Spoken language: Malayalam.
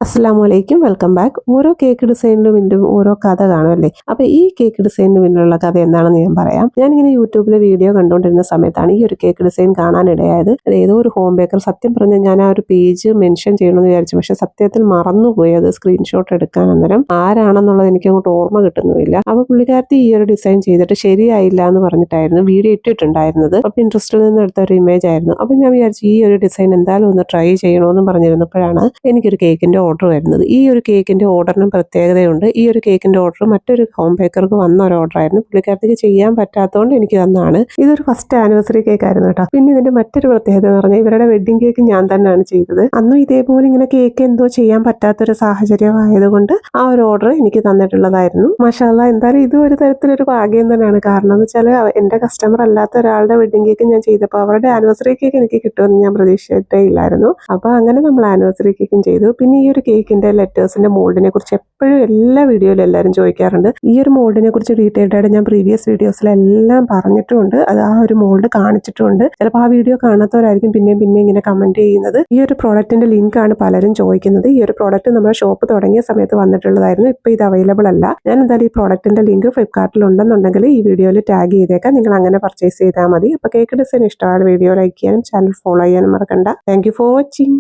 അസ്സലാമലൈക്കും, വെൽക്കം ബാക്ക്. ഓരോ കേക്ക് ഡിസൈനിലും പിന്നും ഓരോ കഥ കാണുമല്ലേ? അപ്പോൾ ഈ കേക്ക് ഡിസൈനിന് പിന്നിലുള്ള കഥ എന്താണെന്ന് ഞാൻ പറയാം. ഞാനിങ്ങനെ യൂട്യൂബിലെ വീഡിയോ കണ്ടുകൊണ്ടിരുന്ന സമയത്താണ് ഈ ഒരു കേക്ക് ഡിസൈൻ കാണാനിടയായത്. അത് ഏതോ ഒരു ഹോം ബേക്കർ, സത്യം പറഞ്ഞാൽ ഞാൻ ആ ഒരു പേജ് മെൻഷൻ ചെയ്യണമെന്ന് വിചാരിച്ചു, പക്ഷെ സത്യത്തിൽ മറന്നുപോയി അത് സ്ക്രീൻഷോട്ട് എടുക്കാൻ. അന്നേരം ആരാണെന്നുള്ളത് എനിക്ക് അങ്ങോട്ട് ഓർമ്മ കിട്ടുന്നുമില്ല. അപ്പോൾ പുള്ളിക്കാരത്തി ഈ ഒരു ഡിസൈൻ ചെയ്തിട്ട് ശരിയായില്ല എന്ന് പറഞ്ഞിട്ടായിരുന്നു വീഡിയോ ഇട്ടിട്ടുണ്ടായിരുന്നത്. അപ്പോൾ ഇൻട്രസ്റ്റിൽ നിന്ന് എടുത്ത ഒരു ഇമേജ് ആയിരുന്നു. അപ്പോൾ ഞാൻ വിചാരിച്ചു ഈ ഒരു ഡിസൈൻ എന്തായാലും ഒന്ന് ട്രൈ ചെയ്യണമെന്ന് പറഞ്ഞിരുന്നപ്പോഴാണ് എനിക്കൊരു കേക്കിന്റെ ഓർഡർ വരുന്നത്. ഈ ഒരു കേക്കിന്റെ ഓർഡറിനും പ്രത്യേകതയുണ്ട്. ഈ ഒരു കേക്കിന്റെ ഓർഡർ മറ്റൊരു ഹോം ബേക്കർക്ക് വന്ന ഒരു ഓർഡർ ആയിരുന്നു. പുള്ളിക്കാരത്തേക്ക് ചെയ്യാൻ പറ്റാത്തതുകൊണ്ട് എനിക്ക് തന്നാണ്. ഇതൊരു ഫസ്റ്റ് ആനിവേഴ്സറി കേക്ക് ആയിരുന്നു കേട്ടോ. പിന്നെ ഇതിന്റെ മറ്റൊരു പ്രത്യേകത എന്ന് പറഞ്ഞാൽ ഇവരുടെ വെഡിങ് കേക്ക് ഞാൻ തന്നെയാണ് ചെയ്തത്. അന്നും ഇതേപോലെ ഇങ്ങനെ കേക്ക് എന്തോ ചെയ്യാൻ പറ്റാത്തൊരു സാഹചര്യം ആയതുകൊണ്ട് ആ ഒരു ഓർഡർ എനിക്ക് തന്നിട്ടുള്ളതായിരുന്നു. മാഷാ അല്ലാഹ്, എന്തായാലും ഇതും ഒരു തരത്തിലൊരു ഭാഗ്യം തന്നെയാണ്. കാരണം എന്ന് വെച്ചാൽ എന്റെ കസ്റ്റമർ അല്ലാത്ത ഒരാളുടെ വെഡിങ് കേക്ക് ഞാൻ ചെയ്തപ്പോൾ അവരുടെ ആനിവേഴ്സറി കേക്ക് എനിക്ക് കിട്ടുമെന്ന് ഞാൻ പ്രതീക്ഷിച്ചിട്ടേ ഇല്ലായിരുന്നു. അപ്പോൾ അങ്ങനെ നമ്മൾ ആനിവേഴ്സറി കേക്കും ചെയ്തു. പിന്നെ ഈ ഒരു കേക്കിന്റെ ലെറ്റേഴ്സിന്റെ മോൾഡിനെ കുറിച്ച് എപ്പോഴും എല്ലാ വീഡിയോയിലും എല്ലാവരും ചോദിക്കാറുണ്ട്. ഈ ഒരു മോൾഡിനെ കുറിച്ച് ഡീറ്റെയിൽഡ് ആയിട്ട് ഞാൻ പ്രീവിയസ് വീഡിയോസിലെല്ലാം പറഞ്ഞിട്ടുമുണ്ട്. അത് ആ ഒരു മോൾഡ് കാണിച്ചിട്ടുമുണ്ട്. ചിലപ്പോൾ ആ വീഡിയോ കാണാത്തവരായിരിക്കും പിന്നെയും ഇങ്ങനെ കമന്റ് ചെയ്യുന്നത്. ഈ ഒരു പ്രോഡക്റ്റിന്റെ ലിങ്ക് ആണ് പലരും ചോദിക്കുന്നത്. ഈ ഒരു പ്രോഡക്റ്റ് നമ്മുടെ ഷോപ്പ് തുടങ്ങിയ സമയത്ത് വന്നിട്ടുള്ളതായിരുന്നു. ഇപ്പോൾ ഇത് അവൈലബിൾ അല്ല. ഞാൻ എന്തായാലും ഈ പ്രോഡക്റ്റിന്റെ ലിങ്ക് ഫ്ലിപ്കാർട്ടിൽ ഉണ്ടെന്നുണ്ടെങ്കിൽ ഈ വീഡിയോയിൽ ടാഗ് ചെയ്തേക്കാം. നിങ്ങൾ അങ്ങനെ പർച്ചേസ് ചെയ്താൽ മതി. അപ്പോൾ കേക്ക് ഡിസൈൻ ഇഷ്ടമായ വീഡിയോ ലൈക്ക് ചെയ്യാനും ചാനൽ ഫോളോ ചെയ്യാനും മറക്കണ്ട. Thank you for watching.